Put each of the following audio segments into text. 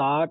60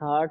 60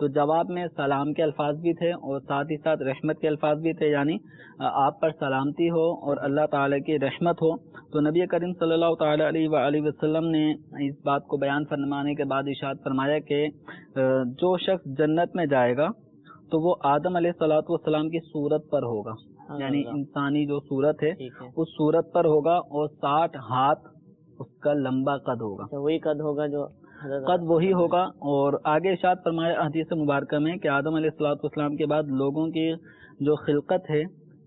تو جواب میں سلام کے الفاظ بھی تھے اور ساتھ ہی ساتھ رحمت کے الفاظ بھی تھے، یعنی آپ پر سلامتی ہو اور اللہ تعالیٰ کی رحمت ہو۔ تو نبی کریم صلی اللہ تعالیٰ علیہ وآلہ وسلم نے اس بات کو بیان فرمانے کے بعد ارشاد فرمایا کہ جو شخص جنت میں جائے گا تو وہ آدم علیہ الصلوۃ والسلام کی صورت پر ہوگا، یعنی انسانی جو صورت ہے اس صورت پر ہوگا، اور 60 ہاتھ اس کا لمبا قد ہوگا، وہی قد ہوگا جو قد وہی ہوگا۔ اور آگے ارشاد فرمایا حدیث مبارکہ میں کہ آدم علیہ الصلوۃ والسلام کے بعد لوگوں کی جو خلقت ہے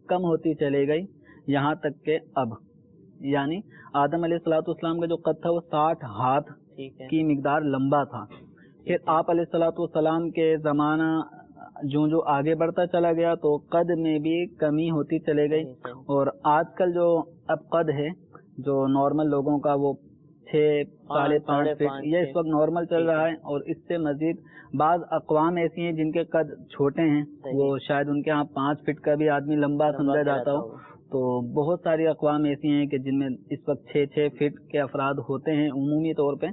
کم ہوتی چلے گئی، یہاں تک کہ اب یعنی آدم علیہ الصلوۃ والسلام کا جو قد تھا وہ 60 ہاتھ کی مقدار لمبا تھا۔ پھر آپ علیہ الصلوۃ والسلام کے زمانہ جو آگے بڑھتا چلا گیا تو قد میں بھی کمی ہوتی چلے گئی، اور آج کل جو اب قد ہے جو نارمل لوگوں کا وہ 6.5 فٹ یہ اس وقت نارمل چل رہا ہے، اور اس سے مزید بعض اقوام ایسی ہیں جن کے قد چھوٹے ہیں، وہ شاید ان کے ہاں 5 فٹ کا بھی آدمی لمبا سمجھا جاتا ہو۔ تو بہت ساری اقوام ایسی ہیں کہ جن میں اس وقت 6 فٹ کے افراد ہوتے ہیں عمومی طور پہ۔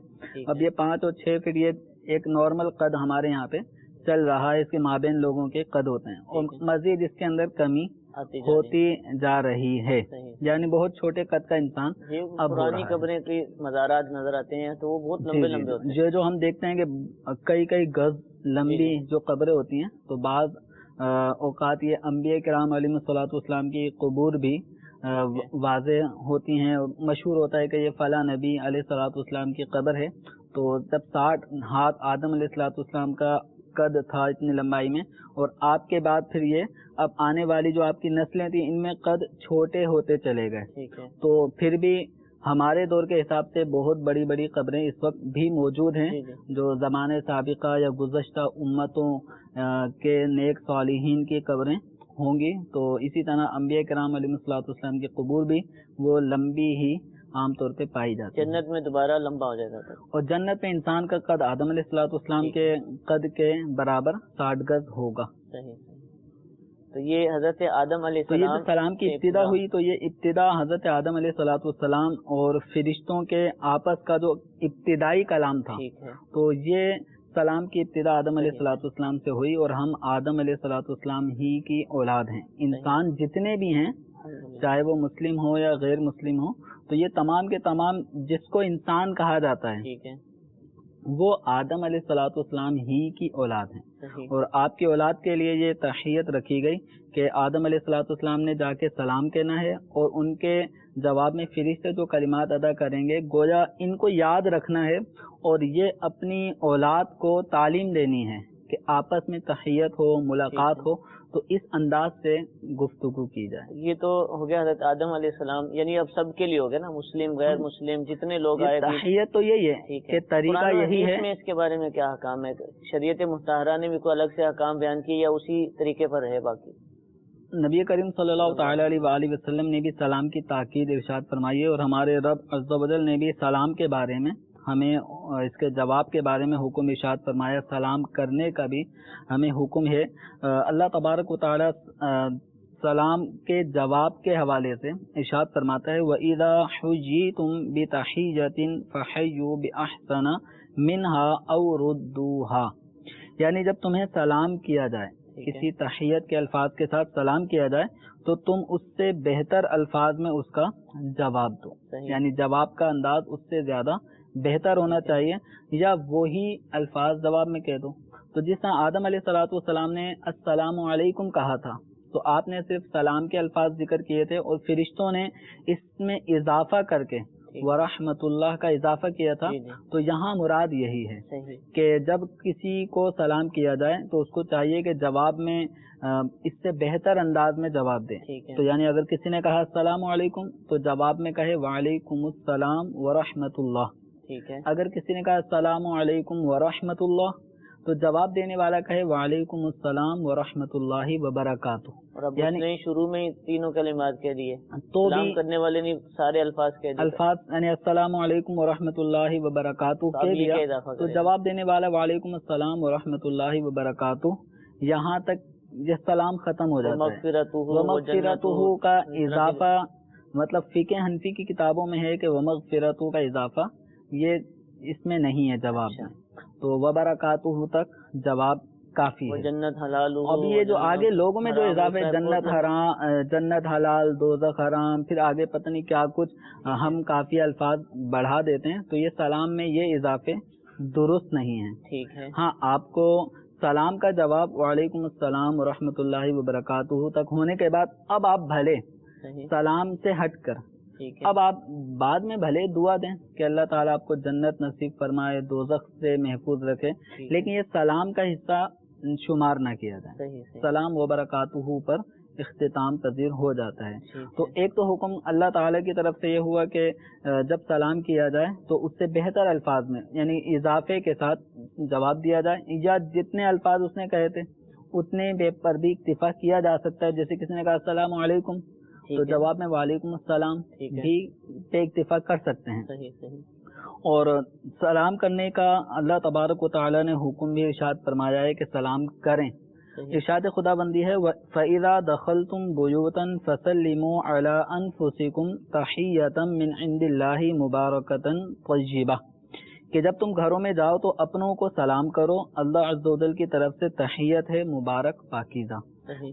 اب یہ 5 اور 6 فٹ یہ ایک نارمل قد ہمارے یہاں پہ چل رہا ہے، اس کے مابین لوگوں کے قد ہوتے ہیں، اور مزید اس کے اندر کمی ہوتی جا رہی ہے، یعنی بہت چھوٹے قد کا انسان اب پرانی قبریں کی مزارات نظر آتے ہیں تو وہ بہت لمبے لمبے ہوتے ہیں، جو ہم دیکھتے ہیں کہ کئی گز لمبی جو قبریں ہوتی ہیں، تو بعض اوقات یہ انبیاء کرام علیہ الصلوۃ والسلام کی قبور بھی واضح ہوتی ہیں، مشہور ہوتا ہے کہ یہ فلاں نبی علیہ الصلوۃ والسلام کی قبر ہے۔ تو جب 60 ہاتھ آدم علیہ الصلوۃ والسلام کا قد تھا اتنی لمبائی میں، اور آپ کے بعد پھر یہ اب آنے والی جو آپ کی نسلیں تھیں ان میں قد چھوٹے ہوتے چلے گئے، تو پھر بھی ہمارے دور کے حساب سے بہت بڑی بڑی قبریں اس وقت بھی موجود ہیں جو زمانے سابقہ یا گزشتہ امتوں کے نیک صالحین کی قبریں ہوں گی۔ تو اسی طرح انبیاء کرام علیہ الصلوۃ والسلام کی قبور بھی وہ لمبی ہی عام طور پہ پائی جاتی ہے۔ جنت میں دوبارہ لمبا ہو جائے گا، اور جنت میں انسان کا قد آدم علیہ الصلوۃ والسلام کے قد کے برابر 60 گز ہوگا۔ تو یہ حضرت آدم علیہ تو یہ سلام کی ابتدا ہوئی، تو یہ ابتدا حضرت آدم علیہ الصلوۃ والسلام اور فرشتوں کے آپس کا جو ابتدائی کلام تھا، تو یہ سلام کی ابتدا آدم علیہ الصلوۃ والسلام سے ہوئی، اور ہم آدم علیہ الصلوۃ والسلام ہی کی اولاد ہیں۔ انسان جتنے بھی ہیں چاہے وہ مسلم ہو یا غیر مسلم ہو، تو یہ تمام کے تمام جس کو انسان کہا جاتا ہے وہ آدم علیہ الصلوۃ والسلام ہی کی اولاد ہیں، اور آپ کی اولاد کے لیے یہ تحیت رکھی گئی کہ آدم علیہ الصلوۃ والسلام نے جا کے سلام کہنا ہے، اور ان کے جواب میں فرشتے جو کلمات ادا کریں گے گویا ان کو یاد رکھنا ہے، اور یہ اپنی اولاد کو تعلیم دینی ہے کہ آپس میں تحیت ہو، ملاقات ہو، تو اس انداز سے گفتگو کی جائے۔ یہ تو ہو گیا حضرت آدم علیہ السلام، یعنی اب سب کے لیے ہو گیا نا، مسلم غیر مسلم جتنے لوگ آئے۔ تحیت تو یہی ہے کہ طریقہ یہی ہے۔ میں اس کے بارے میں کیا حکام ہے؟ شریعت مطہرہ نے بھی کوئی الگ سے حکام بیان کیے یا اسی طریقے پر ہے باقی؟ نبی کریم صلی اللہ تعالی علیہ وآلہ وسلم نے بھی سلام کی تاکید ارشاد فرمائی ہے، اور ہمارے رب عز و جل نے بھی سلام کے بارے میں ہمیں اس کے جواب کے بارے میں حکم ارشاد فرمایا، سلام کرنے کا بھی ہمیں حکم ہے۔ اللہ تبارک و تعالی سلام کے جواب کے حوالے سے ارشاد فرماتا ہے وَإِذَا حُيِّيتُم بِتَحِيَّةٍ فَحَيُّوا بِأَحْسَنَ مِنْهَا أَوْ رُدُّوهَا، یعنی جب تمہیں سلام کیا جائے، کسی تحیت کے الفاظ کے ساتھ سلام کیا جائے تو تم اس سے بہتر الفاظ میں اس کا جواب دو، یعنی جواب کا انداز اس سے زیادہ بہتر ہونا چاہیے، یا وہی الفاظ جواب میں کہہ دو۔ تو جس طرح آدم علیہ الصلوۃ والسلام نے السلام علیکم کہا تھا، تو آپ نے صرف سلام کے الفاظ ذکر کیے تھے، اور فرشتوں نے اس میں اضافہ کر کے ورحمۃ اللہ کا اضافہ کیا تھا۔ تو یہاں مراد یہی ہے کہ جب کسی کو سلام کیا جائے تو اس کو چاہیے کہ جواب میں اس سے بہتر انداز میں جواب دے۔ تو یعنی اگر کسی نے کہا السلام علیکم تو جواب میں کہے وعلیکم السلام ورحمۃ اللہ۔ اگر کسی نے کہا السلام علیکم ورحمۃ اللہ تو جواب دینے والا کہے وعلیکم السلام ورحمۃ اللہ وبرکاتہ۔ یعنی شروع میں تینوں کلمات کہہ دیے تو سلام کرنے والے نے سارے الفاظ کہہ دیے، الفاظ یعنی السلام علیکم ورحمۃ اللہ وبرکاتہ کہہ دیا، تو جواب دینے والا وعلیکم السلام ورحمۃ اللہ وبرکاتہ، یہاں تک یہ سلام ختم ہو جاتا ہے۔ ومغفرتہ کا اضافہ مطلب فقہ حنفی کی کتابوں میں ہے کہ ومغفرتہ کا اضافہ یہ اس میں نہیں ہے جواب میں، تو وبرکاتہ تک جواب کافی وہ ہے. جنت حلال ہو. اب یہ جو آگے لوگوں میں جو اضافے جنت حرام، جنت حلال، دوزخ حرام، پھر آگے پتہ نہیں کیا کچھ ہم کافی الفاظ بڑھا دیتے ہیں، تو یہ سلام میں یہ اضافے درست نہیں ہیں. ٹھیک ہے. ہاں، آپ کو سلام کا جواب وعلیکم السلام ورحمۃ اللہ وبرکاتہ تک ہونے کے بعد اب آپ بھلے سلام سے ہٹ کر اب آپ بعد میں بھلے دعا دیں کہ اللہ تعالیٰ آپ کو جنت نصیب فرمائے، دوزخ سے محفوظ رکھے، لیکن یہ سلام کا حصہ شمار نہ کیا جائے. سلام و برکاتہ پر اختتام پذیر ہو جاتا ہے. تو ایک تو حکم اللہ تعالیٰ کی طرف سے یہ ہوا کہ جب سلام کیا جائے تو اس سے بہتر الفاظ میں یعنی اضافے کے ساتھ جواب دیا جائے، یا جتنے الفاظ اس نے کہے تھے اتنے پر بھی اکتفا کیا جا سکتا ہے. جیسے کسی نے کہا السلام علیکم تو جواب میں وعلیکم السلام بھی پہ اکتفا کر سکتے ہیں. اور سلام کرنے کا اللہ تبارک و تعالیٰ نے حکم بھی ارشاد فرمایا ہے کہ سلام کریں. ارشاد خدا بندی ہے فَإِذَا دَخَلْتُمْ بُيُوتًا فَسَلِّمُوا عَلَىٰ أَنفُسِكُمْ تَحِيَّةً مِّنْ عِندِ اللَّهِ مُبَارَكَةً طَيِّبَةً، کہ جب تم گھروں میں جاؤ تو اپنوں کو سلام کرو، اللہ عز و جل کی طرف سے تحیت ہے مبارک پاکیزہ.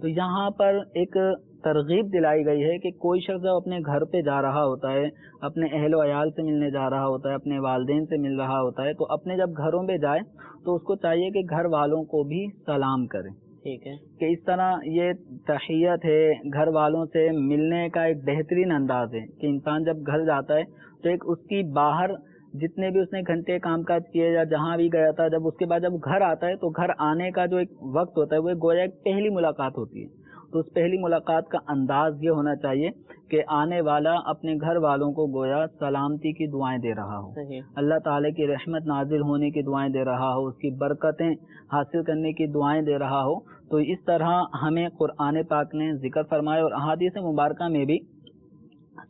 تو یہاں پر ایک ترغیب دلائی گئی ہے کہ کوئی شخص جب اپنے گھر پہ جا رہا ہوتا ہے، اپنے اہل و عیال سے ملنے جا رہا ہوتا ہے، اپنے والدین سے مل رہا ہوتا ہے، تو اپنے جب گھروں میں جائے تو اس کو چاہیے کہ گھر والوں کو بھی سلام کرے. ٹھیک ہے، کہ اس طرح یہ تحیت ہے، گھر والوں سے ملنے کا ایک بہترین انداز ہے کہ انسان جب گھر جاتا ہے تو ایک اس کی باہر جتنے بھی اس نے گھنٹے کام کاج کیے یا جہاں بھی گیا تھا، جب اس کے بعد جب گھر آتا ہے تو گھر آنے کا جو ایک وقت ہوتا ہے وہ گویا ایک پہلی ملاقات ہوتی ہے. تو اس پہلی ملاقات کا انداز یہ ہونا چاہیے کہ آنے والا اپنے گھر والوں کو گویا سلامتی کی دعائیں دے رہا ہو، اللہ تعالیٰ کی رحمت نازل ہونے کی دعائیں دے رہا ہو، اس کی برکتیں حاصل کرنے کی دعائیں دے رہا ہو. تو اس طرح ہمیں قرآن پاک نے ذکر فرمایا اور احادیث مبارکہ میں بھی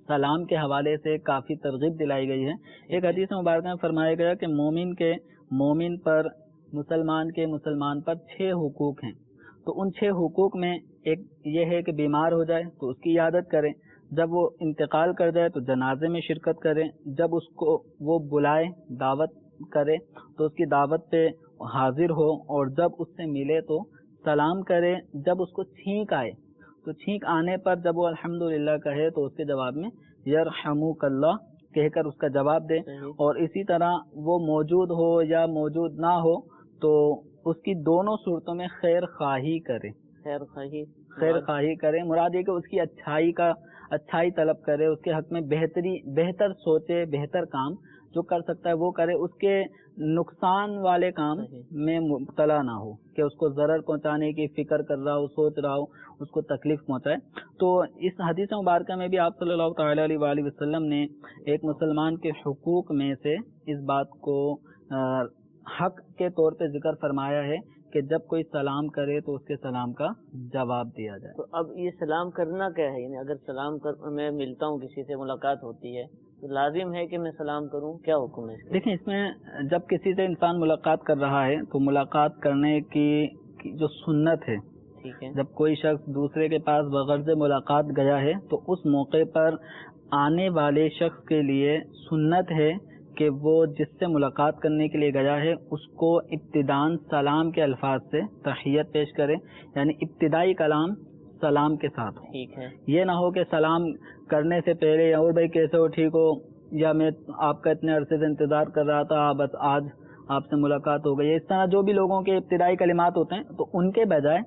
سلام کے حوالے سے کافی ترغیب دلائی گئی ہے. ایک حدیث مبارکہ میں فرمایا گیا کہ مومن پر مسلمان پر 6 حقوق ہیں. تو ان 6 حقوق میں ایک یہ ہے کہ بیمار ہو جائے تو اس کی عیادت کریں، جب وہ انتقال کر جائے تو جنازے میں شرکت کریں، جب اس کو وہ بلائے دعوت کرے تو اس کی دعوت پہ حاضر ہو، اور جب اس سے ملے تو سلام کرے، جب اس کو چھینک آئے تو چھینک آنے پر جب وہ الحمدللہ کہے تو اس کے جواب میں یرحمک اللہ کہہ کر اس کا جواب دے. اور اسی طرح وہ موجود ہو یا موجود نہ ہو تو اس کی دونوں صورتوں میں خیر خواہی کرے. خیر خواہی کرے مراد یہ کہ اس کی اچھائی طلب کرے، اس کے حق میں بہتر سوچے، بہتر کام جو کر سکتا ہے وہ کرے، اس کے نقصان والے کام میں مبتلا نہ ہو کہ اس کو ضرر پہنچانے کی فکر کر رہا ہو، سوچ رہا ہو، اس کو تکلیف پہنچائے. تو اس حدیث مبارکہ میں بھی آپ صلی اللہ تعالی علیہ وآلہ وسلم نے ایک مسلمان کے حقوق میں سے اس بات کو حق کے طور پہ ذکر فرمایا ہے کہ جب کوئی سلام کرے تو اس کے سلام کا جواب دیا جائے. تو اب یہ سلام کرنا کیا ہے؟ یعنی اگر میں ملتا ہوں، کسی سے ملاقات ہوتی ہے تو لازم ہے کہ میں سلام کروں؟ کیا حکم ہے؟ دیکھیں، اس میں جب کسی سے انسان ملاقات کر رہا ہے تو ملاقات کرنے کی جو سنت ہے، ٹھیک ہے، جب کوئی شخص دوسرے کے پاس بغرض ملاقات گیا ہے تو اس موقع پر آنے والے شخص کے لیے سنت ہے کہ وہ جس سے ملاقات کرنے کے لیے گیا ہے اس کو ابتداً سلام کے الفاظ سے تحیت پیش کرے، یعنی ابتدائی کلام سلام کے ساتھ ہو. ٹھیک ہے، یہ نہ ہو کہ سلام کرنے سے پہلے اور بھائی کیسے ہو، ٹھیک ہو، یا میں آپ کا اتنے عرصے سے انتظار کر رہا تھا، بس آج آپ سے ملاقات ہو گئی. اس طرح جو بھی لوگوں کے ابتدائی کلمات ہوتے ہیں تو ان کے بجائے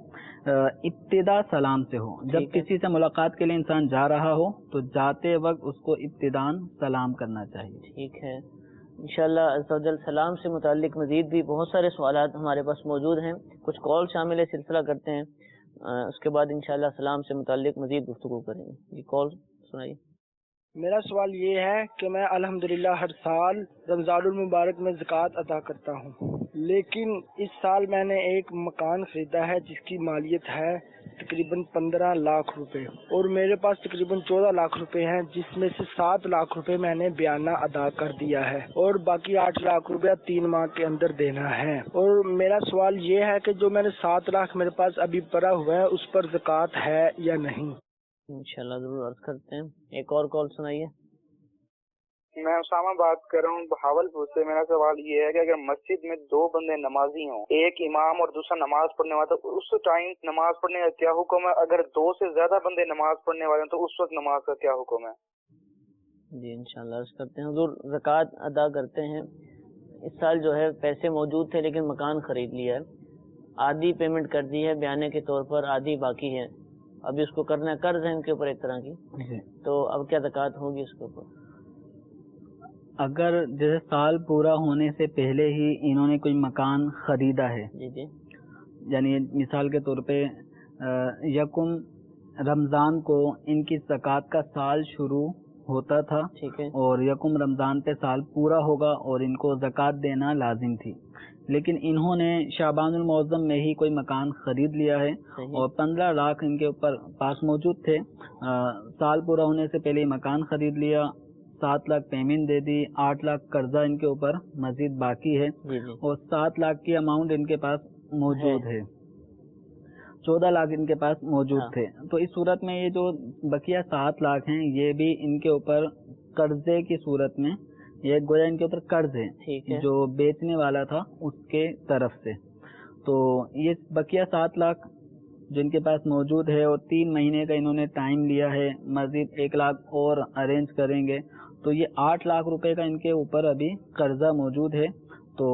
ابتدا سلام سے ہو. جب کسی سے ملاقات کے لیے انسان جا رہا ہو تو جاتے وقت اس کو ابتداً سلام کرنا چاہیے. ٹھیک ہے. انشاءاللہ عز و جل سلام سے متعلق مزید بھی بہت سارے سوالات ہمارے پاس موجود ہیں، کچھ کال شامل ہے، سلسلہ کرتے ہیں، اس کے بعد انشاءاللہ سلام سے متعلق مزید گفتگو کریں گے. یہ کال سنائیے. میرا سوال یہ ہے کہ میں الحمدللہ ہر سال رمضان المبارک میں زکوٰۃ ادا کرتا ہوں، لیکن اس سال میں نے ایک مکان خریدا ہے جس کی مالیت ہے تقریباً 15 لاکھ روپے، اور میرے پاس تقریباً 14 لاکھ روپے ہیں، جس میں سے 7 لاکھ روپے میں نے بیانہ ادا کر دیا ہے اور باقی 8 لاکھ روپیہ 3 ماہ کے اندر دینا ہے. اور میرا سوال یہ ہے کہ جو میں نے 7 لاکھ میرے پاس ابھی پڑا ہوا ہے اس پر زکوٰۃ ہے یا نہیں؟ انشاءاللہ ضرور عرض کرتے ہیں. ایک اور کال سنائیے. میں اسامہ بات کر رہا ہوں بہاولپور سے. میرا سوال یہ ہے کہ اگر مسجد میں دو بندے نمازی ہوں, ایک امام اور دوسرا نماز پڑھنے والا, تو اس ٹائم نماز پڑھنے کا کیا حکم ہے؟ اگر دو سے زیادہ بندے نماز پڑھنے والے ہیں تو اس وقت نماز کا کیا حکم ہے؟ جی انشاءاللہ عرض کرتے ہیں. حضور زکوٰۃ ادا کرتے ہیں. اس سال جو ہے پیسے موجود تھے لیکن مکان خرید لیا ہے, آدھی پیمنٹ کر دی ہے بیانے کے طور پر, آدھی باقی ہے, ابھی اس کو کرنا ہے, قرض ہے ان کے اوپر ایک طرح کی, تو اب کیا زکوٰۃ ہوگی اس کے اوپر؟ اگر جیسے سال پورا ہونے سے پہلے ہی انہوں نے کوئی مکان خریدا ہے, جی جی, یعنی مثال کے طور پہ یکم رمضان کو ان کی زکوٰۃ کا سال شروع ہوتا تھا, ٹھیک ہے, اور یکم رمضان پہ سال پورا ہوگا اور ان کو زکوٰۃ دینا لازم تھی, لیکن انہوں نے شعبان المعظم میں ہی کوئی مکان خرید لیا ہے اور 15 لاکھ ان کے اوپر پاس موجود تھے. سال پورا ہونے سے پہلے مکان خرید لیا, 7 لاکھ پیمنٹ دے دی, 8 لاکھ قرضہ ان کے اوپر مزید باقی ہے, اور 7 لاکھ کی اماؤنٹ ان کے پاس موجود ہے, 14 لاکھ ان کے پاس موجود تھے. تو اس صورت میں یہ جو بقیہ 7 لاکھ ہیں یہ بھی ان کے اوپر قرضے کی صورت میں, یہ گویا ان کے اوپر قرض ہے جو بیچنے والا تھا اس کے طرف سے. تو یہ بقیہ 7 لاکھ جو ان کے پاس موجود ہے, اور 3 مہینے کا انہوں نے ٹائم لیا ہے, مزید 1 لاکھ اور ارینج کریں گے, تو یہ 8 لاکھ روپے کا ان کے اوپر ابھی قرضہ موجود ہے. تو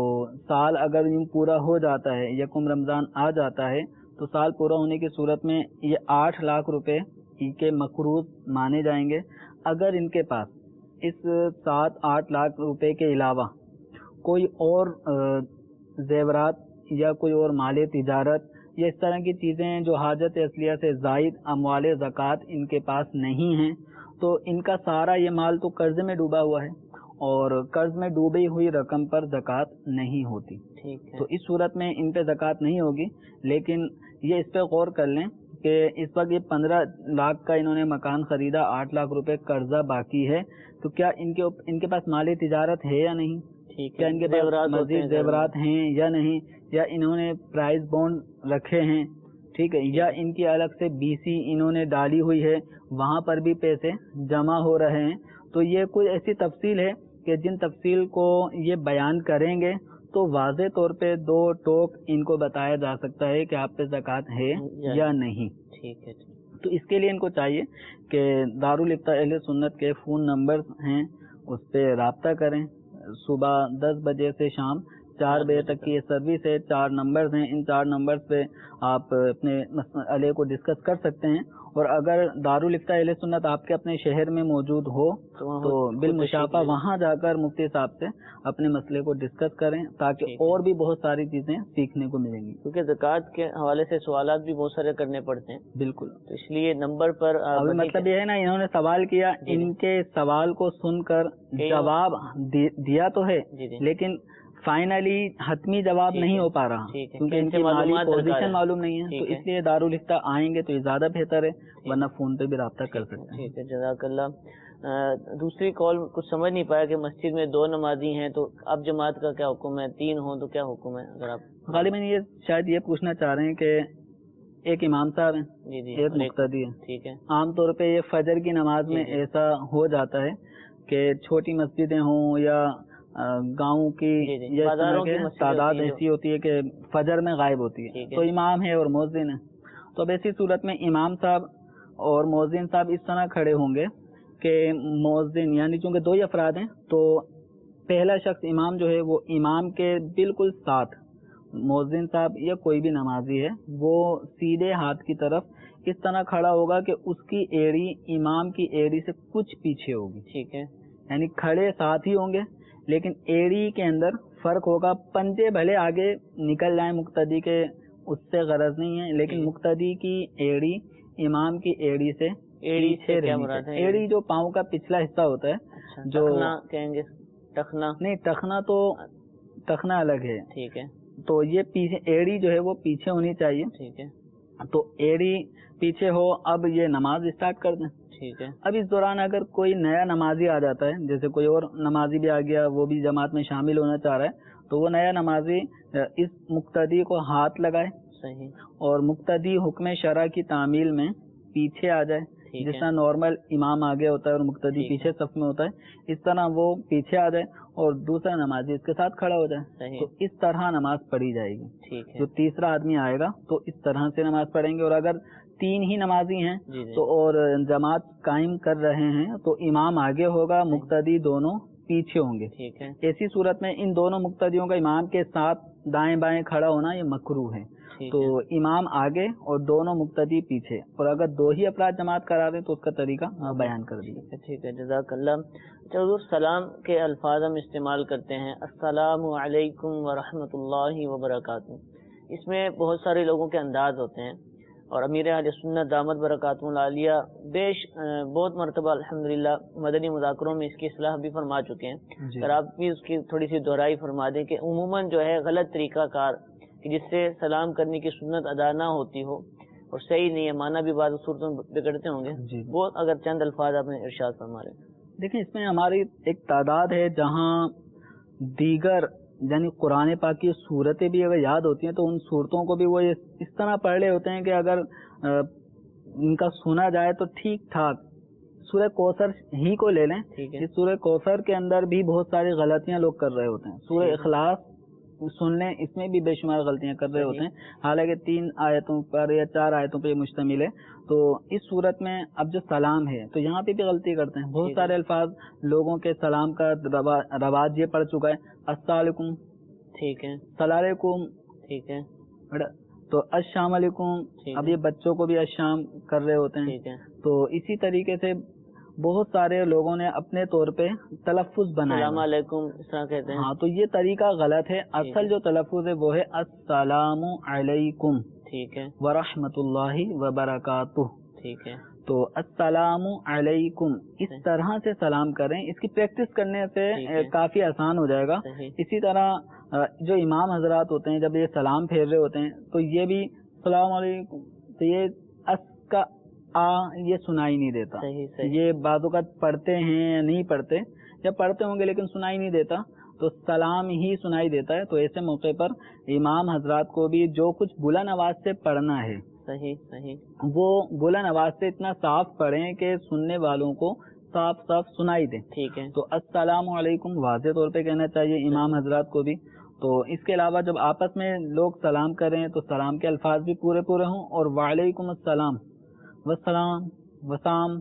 سال اگر یوں پورا ہو جاتا ہے, یکم رمضان آ جاتا ہے, تو سال پورا ہونے کی صورت میں یہ 8 لاکھ روپے کے مقروض مانے جائیں گے. اگر ان کے پاس اس 7-8 لاکھ روپے کے علاوہ کوئی اور زیورات یا کوئی اور مال تجارت یا اس طرح کی چیزیں ہیں جو حاجت اصلیہ سے زائد اموال زکوٰۃ ان کے پاس نہیں ہیں, تو ان کا سارا یہ مال تو قرض میں ڈوبا ہوا ہے, اور قرض میں ڈوبی ہوئی رقم پر زکوٰۃ نہیں ہوتی. تو اس صورت میں ان پہ زکوٰۃ نہیں ہوگی. لیکن یہ اس پہ غور کر لیں کہ اس وقت یہ 15 لاکھ کا انہوں نے مکان خریدا, 8 لاکھ روپے قرضہ باقی ہے, تو کیا ان کے پاس مال تجارت ہے یا نہیں, کیا ان کے پاس مزید زیورات ہیں یا نہیں, یا انہوں نے پرائز بانڈ رکھے ہیں, ٹھیک ہے, یا ان کی الگ سے BC انہوں نے ڈالی ہوئی ہے, وہاں پر بھی پیسے جمع ہو رہے ہیں. تو یہ کوئی ایسی تفصیل ہے کہ جن تفصیل کو یہ بیان کریں گے تو واضح طور پہ 2 ٹوک ان کو بتایا جا سکتا ہے کہ آپ پہ زکوٰۃ ہے یا نہیں. ٹھیک ہے. تو اس کے لیے ان کو چاہیے کہ دارالفتہ اہل سنت کے فون نمبر ہیں اس پہ رابطہ کریں. صبح 10 بجے سے شام 4 بجے تک کی یہ سروس ہے. 4 نمبرز ہیں, ان 4 نمبرز پہ آپ اپنے مسئلے کو ڈسکس کر سکتے ہیں. اور اگر دارالفتہ اہل سنت آپ کے اپنے شہر میں موجود ہو تو بالمشافہ وہاں جا کر مفتی صاحب سے اپنے مسئلے کو ڈسکس کریں, تاکہ اور بھی بہت ساری چیزیں سیکھنے کو ملیں گی, کیونکہ زکوٰۃ کے حوالے سے سوالات بھی بہت سارے کرنے پڑتے ہیں. بالکل, تو اس لیے نمبر پر ابھی مطلب یہ ہے نا, انہوں نے سوال کیا, ان کے سوال کو سن کر جواب دیا تو ہے, لیکن فائنلی حتمی جواب نہیں ہو پا رہا, کیونکہ ان کی مالی پوزیشن معلوم نہیں ہے. تو اس لیے دارالفتہ آئیں گے تو یہ زیادہ بہتر ہے, ورنہ فون پہ بھی رابطہ کر سکتے ہیں. ٹھیک ہے, جزاک اللہ. دوسری کال کچھ سمجھ نہیں پایا کہ مسجد میں 2 نمازی ہیں, تو اب جماعت کا کیا حکم ہے, 3 ہوں تو کیا حکم ہے؟ اگر آپ غالباً یہ شاید یہ پوچھنا چاہ رہے ہیں کہ ایک امام صاحب ہیں, ایک مقتدی ہے. ٹھیک ہے. عام طور پہ یہ فجر کی نماز میں ایسا ہو جاتا ہے کہ چھوٹی مسجدیں ہوں یا گاؤں کی یا تعداد ایسی ہوتی ہے کہ فجر میں غائب ہوتی ہے, تو امام ہے اور مؤذن ہے. تو اب ایسی صورت میں امام صاحب اور مؤذن صاحب اس طرح کھڑے ہوں گے کہ مؤذن یعنی چونکہ 2 ہی افراد ہیں, تو پہلا شخص امام جو ہے وہ امام کے بالکل ساتھ, مؤذن صاحب یا کوئی بھی نمازی ہے وہ سیدھے ہاتھ کی طرف اس طرح کھڑا ہوگا کہ اس کی ایڑی امام کی ایڑی سے کچھ پیچھے ہوگی. ٹھیک ہے, یعنی کھڑے ساتھ ہی ہوں گے لیکن ایڑی کے اندر فرق ہوگا. پنجے بھلے آگے نکل جائیں مقتدی کے, اس سے غرض نہیں ہے, لیکن مقتدی کی ایڑی امام کی ایڑی سے پیچھے رہنی چاہیے. ایڑی جو پاؤں کا پچھلا حصہ ہوتا ہے, جو کہیں گے ٹخنا, نہیں ٹخنا تو ٹخنا الگ ہے. ٹھیک ہے, تو یہ پیچھے ایڑی جو ہے وہ پیچھے ہونی چاہیے. ٹھیک ہے, تو ایڑی پیچھے ہو. اب یہ نماز اسٹارٹ کر دیں. ٹھیک ہے. اب اس دوران اگر کوئی نیا نمازی آ جاتا ہے, جیسے کوئی اور نمازی بھی آ گیا, وہ بھی جماعت میں شامل ہونا چاہ رہا ہے, تو وہ نیا نمازی اس مقتدی کو ہاتھ لگائے, صحیح, اور مقتدی حکم شرع کی تعمیل میں پیچھے آ جائے. ٹھیک جس ہے طرح نارمل امام آگے ہوتا ہے اور مقتدی ٹھیک ہے۔ پیچھے صف میں ہوتا ہے، اس طرح وہ پیچھے آ جائے اور دوسرا نمازی اس کے ساتھ کھڑا ہو جائے، صحیح تو اس طرح نماز پڑھی جائے گی۔ ٹھیک ہے جو تیسرا آدمی آئے گا تو اس طرح سے نماز پڑھیں گے، اور اگر 3 ہی نمازی ہیں جی جی تو اور جماعت قائم کر رہے ہیں تو امام آگے ہوگا، مقتدی دونوں پیچھے ہوں گے۔ ٹھیک ہے ایسی صورت میں ان دونوں مقتدیوں کا امام کے ساتھ دائیں بائیں کھڑا ہونا یہ مکروہ ہے، ٹھیک تو ہے امام آگے اور دونوں مقتدی پیچھے، اور اگر 2 ہی افراد جماعت کرا دیں تو اس کا طریقہ بیان کر دیا۔ ٹھیک ہے جزاک اللہ۔ اچھا حضور، سلام کے الفاظ ہم استعمال کرتے ہیں، السلام علیکم ورحمۃ اللہ وبرکاتہ، اس میں بہت سارے لوگوں کے انداز ہوتے ہیں، اور امیر اہل سنت دامت برکاتہ العالیہ بہت مرتبہ الحمدللہ مدنی مذاکروں میں اس کی اصلاح بھی فرما چکے ہیں۔ جی اگر آپ بھی اس کی تھوڑی سی دہرائی فرما دیں کہ عموماً جو ہے غلط طریقہ کار کہ جس سے سلام کرنے کی سنت ادا نہ ہوتی ہو اور صحیح نہیں ہے، معنی بھی بعض صورتوں میں بگڑتے ہوں گے، جی وہ اگر چند الفاظ آپ نے ارشاد فرما رہے ہیں۔ دیکھیں، اس میں ہماری ایک تعداد ہے جہاں دیگر یعنی قرآن پاک کی صورتیں بھی اگر یاد ہوتی ہیں تو ان صورتوں کو بھی وہ اس طرح پڑھ رہے ہوتے ہیں کہ اگر ان کا سنا جائے تو ٹھیک ٹھاک۔ سورہ کوثر ہی کو لے لیں، ٹھیک ہے اس سورہ کوثر کے اندر بھی بہت ساری غلطیاں لوگ کر رہے ہوتے ہیں۔ سورہ اخلاص سن لیں، اس میں بھی بے شمار غلطیاں کر رہے ہوتے ہیں، حالانکہ 3 آیتوں پر یا 4 آیتوں پر یہ مشتمل ہے۔ تو اس صورت میں اب جو سلام ہے تو یہاں پہ بھی غلطی کرتے ہیں، بہت سارے الفاظ لوگوں کے سلام کا رواج یہ پڑ چکا ہے، السلام علیکم، ٹھیک ہے السلام علیکم، ٹھیک ہے تو السلام علیکم، ٹھیک اب ہے یہ بچوں کو بھی السلام کر رہے ہوتے ہیں۔ ٹھیک ہے، تو اسی طریقے سے بہت سارے لوگوں نے اپنے طور پہ تلفظ بنایا السلام ہوا ہے۔ علیکم اس طرح کہتے ہیں۔ ہاں، تو یہ طریقہ غلط ہے، اصل جو تلفظ ہے وہ ہے السلام علیکم ٹھیک ہے ورحمۃ اللہ وبرکاتہ۔ ٹھیک ہے تو السلام علیکم اس طرح سے سلام کریں، اس کی پریکٹس کرنے سے ٹھیک ہے۔ کافی آسان ہو جائے گا۔ صحیح اسی طرح جو امام حضرات ہوتے ہیں جب یہ سلام پھیر رہے ہوتے ہیں تو یہ بھی السلام علیکم، تو یہ اس کا یہ سنائی نہیں دیتا۔ صحیح صحیح یہ بعض اوقات پڑھتے ہیں یا نہیں پڑھتے، یا پڑھتے ہوں گے لیکن سنائی نہیں دیتا، تو سلام ہی سنائی دیتا ہے۔ تو ایسے موقع پر امام حضرات کو بھی جو کچھ بلند آواز سے پڑھنا ہے صحیح صحیح وہ بلند آواز سے اتنا صاف پڑھیں کہ سننے والوں کو صاف صاف سنائی دے۔ ٹھیک ہے تو السلام علیکم واضح طور پہ کہنا چاہیے امام حضرات کو بھی۔ تو اس کے علاوہ جب آپس میں لوگ سلام کریں تو سلام کے الفاظ بھی پورے پورے ہوں، اور وعلیکم السلام، وسلام، وسام،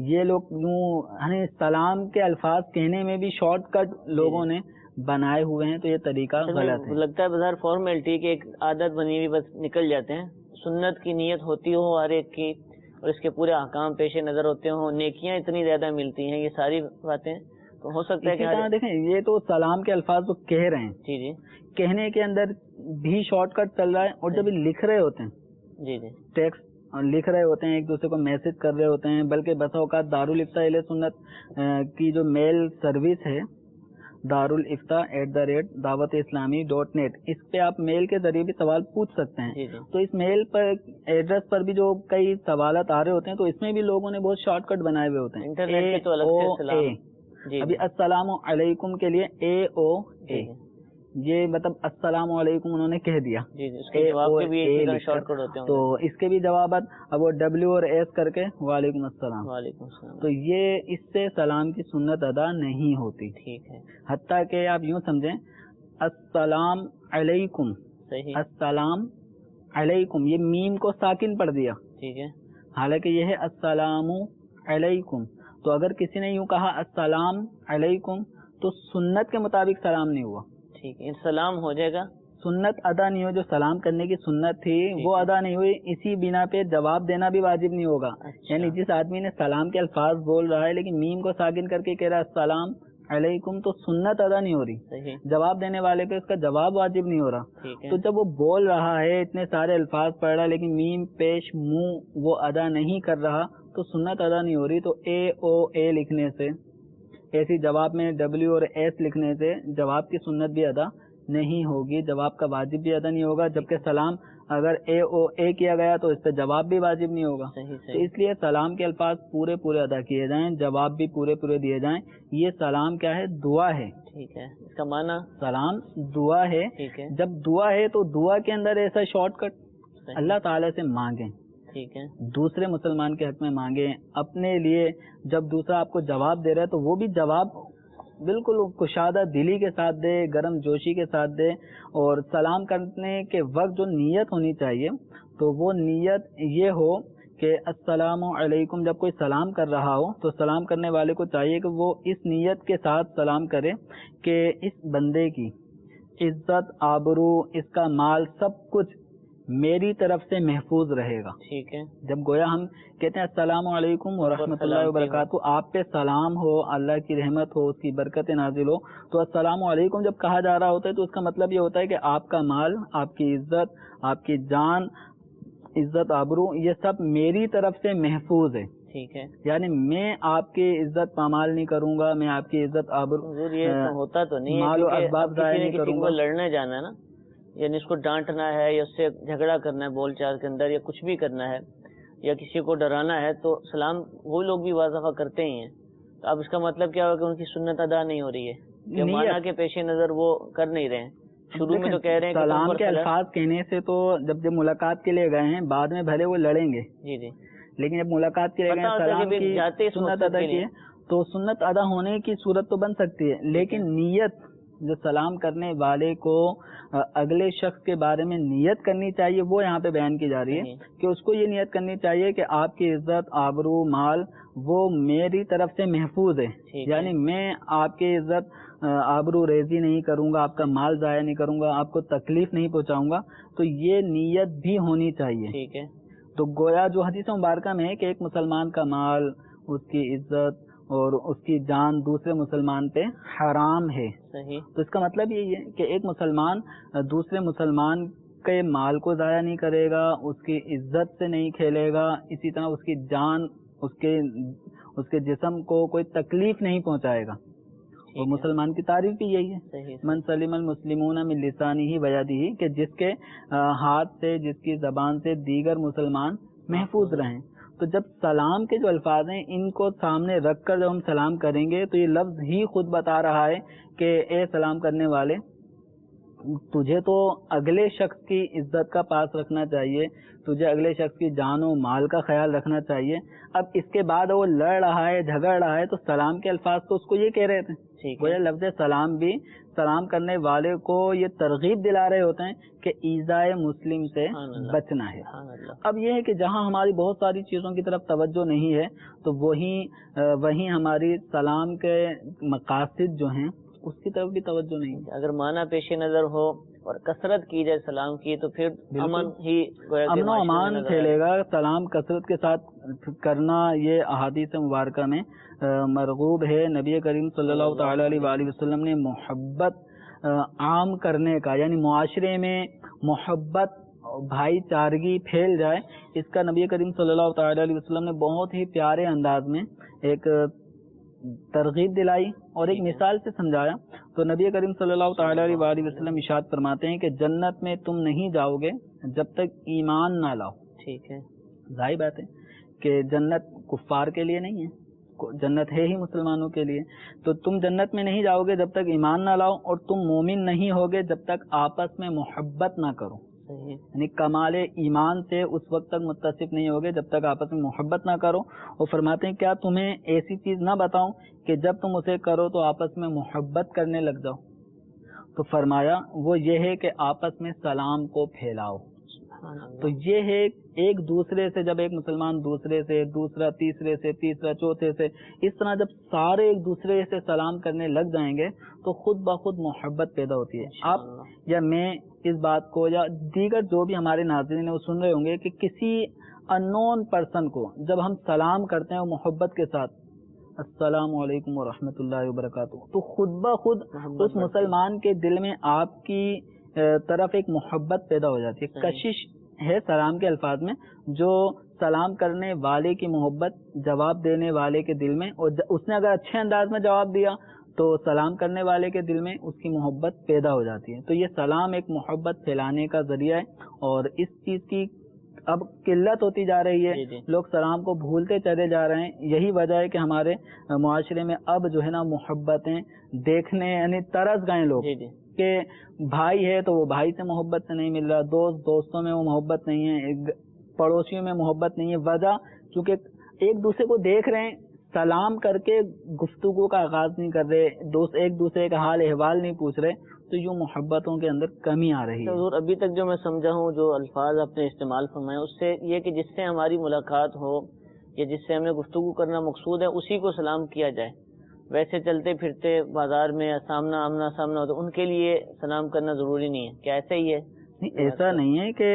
یہ لوگ یوں سلام کے الفاظ کہنے میں بھی شارٹ کٹ لوگوں نے بنائے ہوئے ہیں، تو یہ طریقہ غلط ہے۔ لگتا ہے بظاہر فارمیلٹی کی ایک عادت بنی ہوئی، بس نکل جاتے ہیں۔ سنت کی نیت ہوتی ہو ہر ایک کی، اور اس کے پورے احکام پیش نظر ہوتے ہوں، نیکیاں اتنی زیادہ ملتی ہیں، یہ ساری باتیں تو ہو سکتا ہے اسی کہ طرح دیکھیں، یہ تو سلام کے الفاظ تو کہہ رہے ہیں، جی جی کہنے کے اندر بھی شارٹ کٹ چل رہا ہے، اور جب یہ لکھ رہے ہوتے ہیں جی جی ٹیکسٹ لکھ رہے ہوتے ہیں، ایک دوسرے کو میسج کر رہے ہوتے ہیں، بلکہ بسا اوقات دارالفتاء اہل سنت کی جو میل سروس ہے darulifta@dawat-islami.net، اس پہ آپ میل کے ذریعے بھی سوال پوچھ سکتے ہیں۔ جی جی تو اس میل پر ایڈریس پر بھی جو کئی سوالات آ رہے ہوتے ہیں تو اس میں بھی لوگوں نے بہت شارٹ کٹ بنائے ہوئے ہوتے ہیں۔ انٹرنیٹ کے تو الگ سے سلام جی ابھی السلام علیکم کے لیے AOA، جی یہ مطلب السلام علیکم انہوں نے کہہ دیا، جی اس کے جواب کے بھی اسی طرح شارٹ کٹ ہوتے ہیں۔ تو اس کے بھی جوابات اب وہ W اور S کر کے وعلیکم السلام، وعلیکم السلام تو یہ اس سے سلام کی سنت ادا نہیں ہوتی۔ ٹھیک ہے حتیٰ کہ آپ یوں سمجھیں السلام علیکم، صحیح السلام علیکم، یہ میم کو ساکن پڑھ دیا، ٹھیک ہے حالانکہ یہ ہے السلام علیکم۔ تو اگر کسی نے یوں کہا السلام علیکم تو سنت کے مطابق سلام نہیں ہوا، ٹھیک ہے سلام ہو جائے گا، سنت ادا نہیں ہو، جو سلام کرنے کی سنت تھی وہ ادا نہیں ہوئی، اسی بنا پہ جواب دینا بھی واجب نہیں ہوگا۔ یعنی جس آدمی نے سلام کے الفاظ بول رہا ہے لیکن میم کو ساکن کر کے کہہ رہا ہے السلام علیکم، تو سنت ادا نہیں ہو رہی، صحیح جواب دینے والے پہ اس کا جواب واجب نہیں ہو رہا۔ ٹھیک ہے تو جب وہ بول رہا ہے اتنے سارے الفاظ پڑھ رہا ہے لیکن میم پیش منہ وہ ادا نہیں کر رہا تو سنت ادا نہیں ہو رہی۔ تو AOA لکھنے سے، ایسی جواب میں W اور S لکھنے سے جواب کی سنت بھی ادا نہیں ہوگی، جواب کا واجب بھی ادا نہیں ہوگا، جبکہ سلام اگر AOA کیا گیا تو اس پہ جواب بھی واجب نہیں ہوگا۔ صحیح تو صحیح اس لیے سلام کے الفاظ پورے پورے ادا کیے جائیں، جواب بھی پورے پورے دیے جائیں۔ یہ سلام کیا ہے؟ دعا ہے۔ ٹھیک ہے اس کا معنی سلام دعا ہے، ٹھیک ہے جب دعا ہے تو دعا کے اندر ایسا شارٹ کٹ اللہ تعالیٰ سے مانگیں، ٹھیک ہے. دوسرے مسلمان کے حق میں مانگیں. اپنے لیے جب دوسرا آپ کو جواب دے رہا ہے تو وہ بھی جواب بالکل کشادہ دلی کے ساتھ دے, گرم جوشی کے ساتھ دے. اور سلام کرنے کے وقت جو نیت ہونی چاہیے تو وہ نیت یہ ہو کہ السلام علیکم. جب کوئی سلام کر رہا ہو تو سلام کرنے والے کو چاہیے کہ وہ اس نیت کے ساتھ سلام کرے کہ اس بندے کی عزت, آبرو, اس کا مال, سب کچھ میری طرف سے محفوظ رہے گا. ٹھیک ہے. جب گویا ہم کہتے ہیں السلام علیکم ورحمۃ اللہ وبرکاتہ, آپ پہ سلام ہو, اللہ کی رحمت ہو, اس کی برکت نازل ہو, تو السلام علیکم جب کہا جا رہا ہوتا ہے تو اس کا مطلب یہ ہوتا ہے کہ آپ کا مال, آپ کی عزت, آپ کی جان, عزت آبرو, یہ سب میری طرف سے محفوظ ہے. ٹھیک ہے. یعنی میں آپ کی عزت پامال نہیں کروں گا, میں آپ کی عزت آبرو, حضور یہ ہوتا تو نہیں مال و ہے, اسباب ضائع نہیں کروں گا. لڑنے جانا ہے نا, یعنی اس کو ڈانٹنا ہے یا اس سے جھگڑا کرنا ہے بول چال کے اندر, یا کچھ بھی کرنا ہے, یا کسی کو ڈرانا ہے, تو سلام وہ لوگ بھی واضح کرتے ہی ہیں. تو اب اس کا مطلب کیا ہوا کہ ان کی سنت ادا نہیں ہو رہی ہے, کہ مانا کے پیش نظر وہ کر نہیں رہے ہیں. شروع میں تو کہہ رہے ہیں کہ سلام کے الفاظ کہنے سے تو جب ملاقات کے لیے گئے ہیں, بعد میں بھلے وہ لڑیں گے, جی جی, لیکن جب ملاقات کے لیے گئے سلام کی سنت ادا کی ہے تو سنت ادا ہونے کی صورت تو بن سکتی ہے, لیکن نیت جو سلام کرنے والے کو اگلے شخص کے بارے میں نیت کرنی چاہیے وہ یہاں پہ بیان کی جا رہی ہے کہ اس کو یہ نیت کرنی چاہیے کہ آپ کی عزت, آبرو, مال وہ میری طرف سے محفوظ ہے. یعنی میں آپ کی عزت, آبرو ریزی نہیں کروں گا, آپ کا مال ضائع نہیں کروں گا, آپ کو تکلیف نہیں پہنچاؤں گا. تو یہ نیت بھی ہونی چاہیے. ٹھیک ہے. تو گویا جو حدیث مبارکہ میں ہے کہ ایک مسلمان کا مال, اس کی عزت اور اس کی جان دوسرے مسلمان پہ حرام ہے. صحیح. تو اس کا مطلب یہی ہے کہ ایک مسلمان دوسرے مسلمان کے مال کو ضائع نہیں کرے گا, اس کی عزت سے نہیں کھیلے گا, اسی طرح اس کی جان, اس کے جسم کو کوئی تکلیف نہیں پہنچائے گا. اور مسلمان کی تعریف بھی یہی ہے, من سلم المسلمون من لسانہ و یدہ, کہ جس کے ہاتھ سے, جس کی زبان سے دیگر مسلمان محفوظ رہیں. تو جب سلام کے جو الفاظ ہیں ان کو سامنے رکھ کر جب ہم سلام کریں گے تو یہ لفظ ہی خود بتا رہا ہے کہ اے سلام کرنے والے, تجھے تو اگلے شخص کی عزت کا پاس رکھنا چاہیے, تجھے اگلے شخص کی جان و مال کا خیال رکھنا چاہیے. اب اس کے بعد وہ لڑ رہا ہے, جھگڑ رہا ہے, تو سلام کے الفاظ تو اس کو یہ کہہ رہے تھے. وہ لفظ سلام بھی سلام کرنے والے کو یہ ترغیب دلا رہے ہوتے ہیں کہ ایذائے مسلم سے بچنا ہے. اب یہ ہے کہ جہاں ہماری بہت ساری چیزوں کی طرف توجہ نہیں ہے تو وہیں ہماری سلام کے مقاصد جو ہیں اس کی طرف بھی توجہ نہیں ہے. اگر معنی پیش نظر ہو اور کثرت کی جائے سلام کی تو پھر امن و امان پھیلے گا. سلام کثرت کے ساتھ کرنا یہ احادیث مبارکہ میں مرغوب ہے. نبی کریم صلی اللہ تعالی علیہ وآلہ وسلم نے محبت عام کرنے کا, یعنی معاشرے میں محبت, بھائی چارگی پھیل جائے, اس کا نبی کریم صلی اللہ تعالی علیہ وسلم نے بہت ہی پیارے انداز میں ایک ترغیب دلائی اور ایک مثال سے سمجھایا. تو نبی کریم صلی اللہ تعالی علیہ وآلہ وسلم ارشاد فرماتے ہیں کہ جنت میں تم نہیں جاؤ گے جب تک ایمان نہ لاؤ. ٹھیک ہے. ظاہر بات ہے کہ جنت کفار کے لیے نہیں ہے, جنت ہے ہی مسلمانوں کے لیے. تو تم جنت میں نہیں جاؤ گے جب تک ایمان نہ لاؤ, اور تم مومن نہیں ہوگے جب تک آپس میں محبت نہ کرو. یعنی کمال ایمان سے اس وقت تک متصف نہیں ہوگے جب تک آپس میں محبت نہ کرو. اور فرماتے ہیں کیا تمہیں ایسی چیز نہ بتاؤں کہ جب تم اسے کرو تو آپس میں محبت کرنے لگ جاؤ. تو فرمایا وہ یہ ہے کہ آپس میں سلام کو پھیلاؤ. تو یہ ہے ایک دوسرے سے, جب ایک مسلمان دوسرے سے, دوسرا تیسرے سے, تیسرا چوتھے سے, اس طرح جب سارے ایک دوسرے سے سلام کرنے لگ جائیں گے تو خود بخود محبت پیدا ہوتی ہے. آپ یا میں اس بات کو, یا دیگر جو بھی ہمارے ناظرین ہیں وہ سن رہے ہوں گے کہ کسی ان نون پرسن کو جب ہم سلام کرتے ہیں وہ محبت کے ساتھ السلام علیکم ورحمۃ اللہ وبرکاتہ, تو خود بخود اس مسلمان کے دل میں آپ کی طرف ایک محبت پیدا ہو جاتی ہے. کشش ہے سلام کے الفاظ میں, جو سلام کرنے والے کی محبت جواب دینے والے کے دل میں, اور اس نے اگر اچھے انداز میں جواب دیا تو سلام کرنے والے کے دل میں اس کی محبت پیدا ہو جاتی ہے. تو یہ سلام ایک محبت پھیلانے کا ذریعہ ہے, اور اس چیز کی اب قلت ہوتی جا رہی ہے. لوگ سلام کو بھولتے چلے جا رہے ہیں. یہی وجہ ہے کہ ہمارے معاشرے میں اب جو ہے نا محبتیں دیکھنے, یعنی ترس گئے لوگ کہ بھائی ہے تو وہ بھائی سے محبت سے نہیں مل رہا, دوست دوستوں میں وہ محبت نہیں ہے, پڑوسیوں میں محبت نہیں ہے. وجہ چونکہ ایک دوسرے کو دیکھ رہے ہیں, سلام کر کے گفتگو کا آغاز نہیں کر رہے, ایک دوسرے کا حال احوال نہیں پوچھ رہے, تو یوں محبتوں کے اندر کمی آ رہی ہے. حضور ابھی تک جو میں سمجھا ہوں, جو الفاظ آپ نے استعمال فرمائے, اس سے یہ کہ جس سے ہماری ملاقات ہو یا جس سے ہمیں گفتگو کرنا مقصود ہے اسی کو سلام کیا جائے. ویسے چلتے پھرتے بازار میں آمنا سامنا ہوتا ان کے لیے سلام کرنا ضروری نہیں ہے, کیا ایسا ہی ہے؟ ایسا نہیں ہے کہ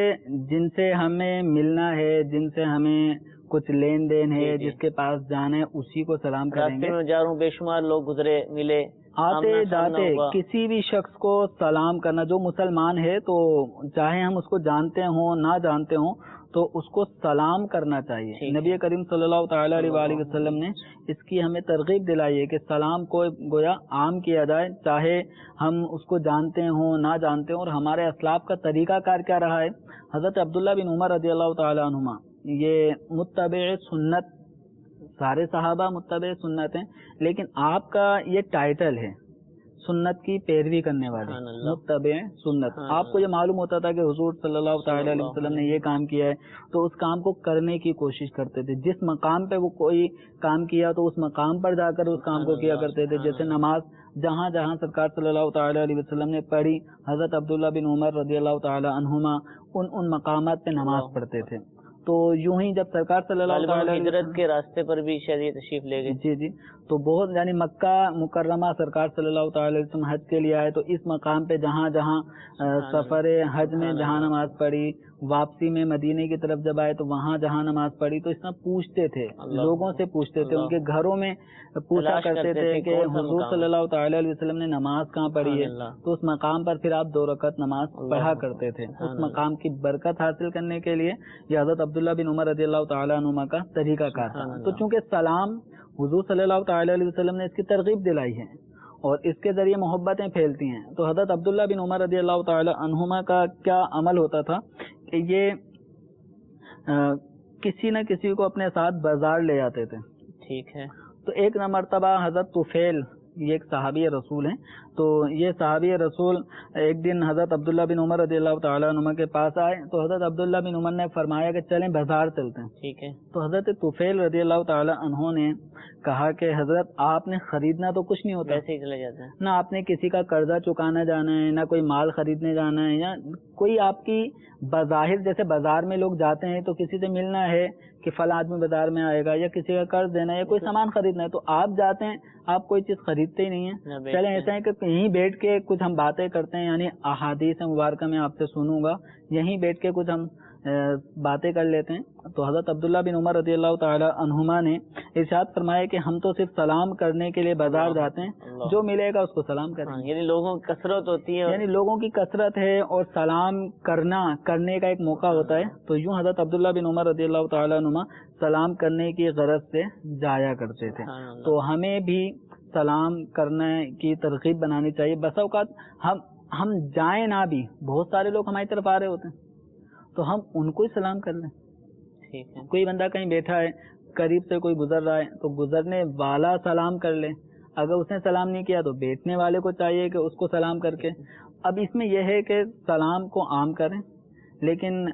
جن سے ہمیں ملنا ہے, جن سے ہمیں کچھ لین دین ہے, جس کے پاس جانا ہے اسی کو سلام کریں گے. راستے میں جا رہا ہوں, بے شمار لوگ گزرے ملے, آتے جاتے کسی بھی شخص کو سلام کرنا, جو مسلمان ہے تو چاہے ہم اس کو جانتے ہوں نہ جانتے ہوں تو اس کو سلام کرنا چاہیے. نبی کریم صلی اللہ تعالی علیہ وآلہ وسلم نے اس کی ہمیں ترغیب دلائی ہے کہ سلام کو گویا عام کیا جائے, چاہے ہم اس کو جانتے ہوں نہ جانتے ہوں. اور ہمارے اسلاف کا طریقہ کار کیا رہا ہے؟ حضرت عبداللہ بن عمر رضی اللہ تعالی عنہما یہ متبع سنت, سارے صحابہ متبع سنت ہیں, لیکن آپ کا یہ ٹائٹل ہے سنت کی پیروی کرنے والے, متبع سنت. آپ کو یہ معلوم ہوتا تھا کہ حضور صلی اللہ تعالی علیہ وسلم نے یہ کام کیا ہے تو اس کام کو کرنے کی کوشش کرتے تھے. جس مقام پہ وہ کوئی کام کیا تو اس مقام پر جا کر اس کام کو کیا کرتے تھے. جیسے نماز جہاں جہاں سرکار صلی اللہ تعالی علیہ وسلم نے پڑھی, حضرت عبداللہ بن عمر رضی اللہ تعالی عنہما ان مقامات پہ نماز پڑھتے تھے. تو یوں ہی جب سرکار صلی اللہ تعالی علیہ ہجرت کے راستے پر بھی شریعت تشریف لے گئے, جی تو بہت یعنی مکہ مکرمہ سرکار صلی اللہ تعالی علیہ وسلم حج کے لیے آئے, تو اس مقام پہ جہاں جہاں سفر حج میں جہاں نماز پڑھی, واپسی میں مدینے کی طرف جب آئے تو وہاں جہاں نماز پڑھی, تو اس میں پوچھتے تھے, لوگوں سے پوچھتے تھے, ان کے گھروں میں پوچھا کرتے تھے کہ حضور صلی اللہ تعالی علیہ وسلم نے نماز کہاں پڑھی ہے, تو اس مقام پر پھر آپ 2 رکعت نماز پڑھا کرتے تھے. اس مقام کی برکت حاصل کرنے کے لیے یہ حضرت عبداللہ بن عمر رضی اللہ تعالی عنہما کا طریقہ کار تھا. تو چونکہ سلام حضور صلی اللہ تعالی علیہ وسلم نے اس کی ترغیب دلائی ہے اور اس کے ذریعے محبتیں پھیلتی ہیں, تو حضرت عبداللہ بن عمر رضی اللہ تعالی عنہما کا کیا عمل ہوتا تھا کہ یہ کسی نہ کسی کو اپنے ساتھ بازار لے جاتے تھے. ٹھیک ہے. تو ایک مرتبہ حضرت طفیل, یہ ایک صحابی رسول ہیں, تو یہ صحابی رسول ایک دن حضرت عبداللہ بن عمر رضی اللہ تعالیٰ عنہ کے پاس آئے, تو حضرت عبداللہ بن عمر نے فرمایا کہ چلیں بازار چلتے ہیں. ٹھیک ہے. تو حضرت طفیل رضی اللہ تعالیٰ عنہ نے کہا کہ حضرت آپ نے خریدنا تو کچھ نہیں ہوتا, ایسے ہی چلے جاتے ہیں, نہ آپ نے کسی کا قرضہ چکانا جانا ہے, نہ کوئی مال خریدنے جانا ہے, یا کوئی آپ کی بظاہر جیسے بازار میں لوگ جاتے ہیں تو کسی سے ملنا ہے کہ فلاں آدمی بازار میں آئے گا, یا کسی کا قرض دینا ہے, یا کوئی سامان خریدنا ہے, تو آپ جاتے ہیں آپ کوئی چیز خریدتے ہی نہیں ہیں. چلیں ایسا ہے کہ یہیں بیٹھ کے کچھ ہم باتیں کرتے ہیں, یعنی احادیث مبارکہ میں آپ سے سنوں گا, یہیں بیٹھ کے کچھ ہم باتیں کر لیتے ہیں. تو حضرت عبداللہ بن عمر رضی اللہ تعالی عنہما نے ارشاد فرمایا کہ ہم تو صرف سلام کرنے کے لیے بازار جاتے ہیں, جو ملے گا اس کو سلام کریں. یعنی لوگوں کی کثرت ہوتی ہے, یعنی لوگوں کی کثرت ہے اور سلام کرنے کا ایک موقع ہوتا ہے. تو یوں حضرت عبداللہ بن عمر رضی اللہ تعالی عنہما سلام کرنے کی غرض سے جایا کرتے تھے. تو ہمیں بھی سلام کرنے کی ترغیب بنانی چاہیے. بس اوقات ہم جائیں نہ بھی, بہت سارے لوگ ہماری طرف آ رہے ہوتے ہیں تو ہم ان کو ہی سلام کر لیں. ٹھیک ہے. کوئی بندہ کہیں بیٹھا ہے, قریب سے کوئی گزر رہا ہے, تو گزرنے والا سلام کر لے. اگر اس نے سلام نہیں کیا تو بیٹھنے والے کو چاہیے کہ اس کو سلام کر کے. اب اس میں یہ ہے کہ سلام کو عام کریں, لیکن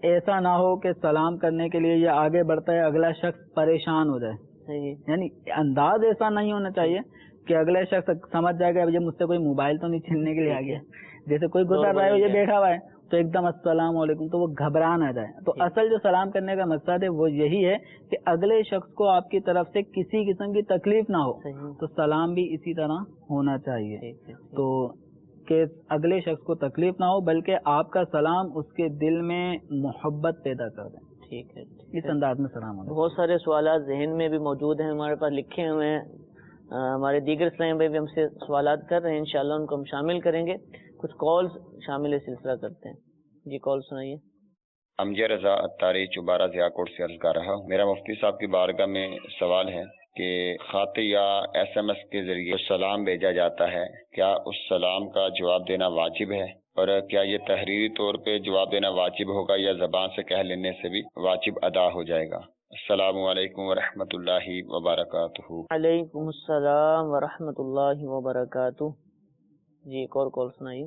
ایسا نہ ہو کہ سلام کرنے کے لیے یہ آگے بڑھتا ہے, اگلا شخص پریشان ہو جائے. یعنی انداز ایسا نہیں ہونا چاہیے کہ اگلا شخص سمجھ جائے گا یہ مجھ سے کوئی موبائل تو نہیں چھیننے کے لیے آ گیا. جیسے کوئی گزر رہا ہے, یہ بیٹھا ہوا ہے تو ایک دم السلام علیکم, تو وہ گھبرا نہ جائے. تو اصل جو سلام کرنے کا مقصد ہے وہ یہی ہے کہ اگلے شخص کو آپ کی طرف سے کسی قسم کی تکلیف نہ ہو, تو سلام بھی اسی طرح ہونا چاہیے. تو کہ اگلے شخص کو تکلیف نہ ہو, بلکہ آپ کا سلام اس کے دل میں محبت پیدا کر دیں. ٹھیک ہے. اس انداز میں سلام ہونا. بہت سارے سوالات ذہن میں بھی موجود ہیں, ہمارے پاس لکھے ہوئے ہیں. ہمارے دیگر اسلامی بھائی بھی ہم سے سوالات کر رہے ہیں, انشاءاللہ ان کو ہم شامل کریں گے. کچھ کالز شامل سلسلہ کرتے ہیں. جی کال سنائیے. امجد رضا اتاری چوبارہ ضیاء کوٹ سے عرض کر رہا ہوں. میرا مفتی صاحب کی بارگاہ میں سوال ہے کہ خط یا SMS کے ذریعے سلام بھیجا جاتا ہے, کیا اس سلام کا جواب دینا واجب ہے, اور کیا یہ تحریری طور پہ جواب دینا واجب ہوگا یا زبان سے کہہ لینے سے بھی واجب ادا ہو جائے گا؟ السلام علیکم ورحمۃ اللہ وبرکاتہ. وعلیکم السلام ورحمۃ اللہ وبرکاتہ. جی ایک اور کال سنائیے.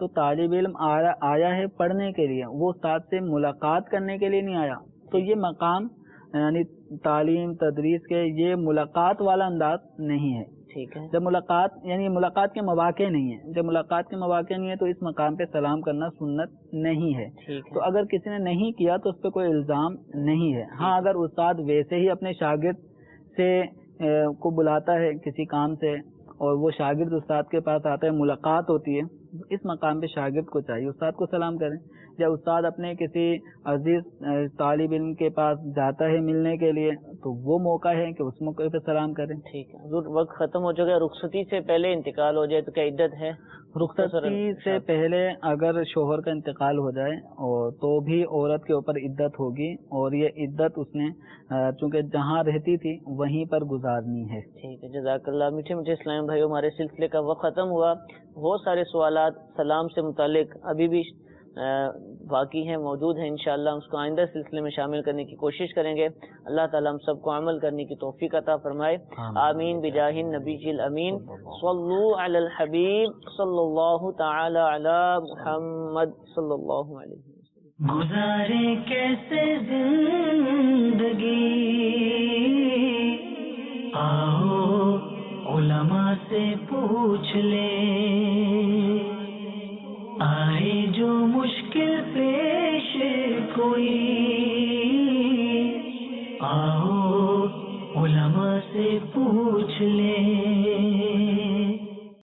تو طالب علم آیا ہے پڑھنے کے لیے، وہ استاد سے ملاقات کرنے کے لیے نہیں آیا، تو یہ مقام یعنی تعلیم تدریس کے یہ ملاقات والا انداز نہیں ہے. ٹھیک ہے. جب ملاقات یعنی ملاقات کے مواقع نہیں ہے، جب ملاقات کے مواقع نہیں ہے تو اس مقام پہ سلام کرنا سنت نہیں ہے. تو اگر کسی نے نہیں کیا تو اس پہ کوئی الزام نہیں ہے. ہاں اگر استاد ویسے ہی اپنے شاگرد سے کو بلاتا ہے کسی کام سے اور وہ شاگرد استاد کے پاس آتا ہے، ملاقات ہوتی ہے، اس مقام پہ شاگرد کو چاہیے استاد کو سلام کریں. جب استاد اپنے کسی عزیز طالب علم کے پاس جاتا ہے ملنے کے لیے تو وہ موقع ہے کہ اس موقع پہ سلام کریں. ٹھیک ہے. حضور وقت ختم ہو چکا ہے، رخصتی سے پہلے انتقال ہو جائے تو کیا عدت ہے؟ رخصتی سے پہلے اگر شوہر کا انتقال ہو جائے اور تو بھی عورت کے اوپر عدت ہوگی، اور یہ عدت اس نے چونکہ جہاں رہتی تھی وہیں پر گزارنی ہے. ٹھیک ہے. جزاک اللہ. میٹھے میٹھے اسلام بھائیو، ہمارے سلسلے کا وقت ختم ہوا. بہت سارے سوالات سلام سے متعلق ابھی بھی باقی ہیں، موجود ہیں. انشاءاللہ اس کو آئندہ سلسلے میں شامل کرنے کی کوشش کریں گے. اللہ تعالیٰ ہم سب کو عمل کرنے کی توفیق عطا فرمائے. آمین بجاہ النبی الامین. صلو علی الحبیب صلی اللہ تعالی علی محمد صلی اللہ علیہ وسلم. گزارے کیسے زندگی، آؤ علماء سے پوچھ لیں. آئے جو مشکل پیش کوئی، آؤ علماء سے پوچھ لیں.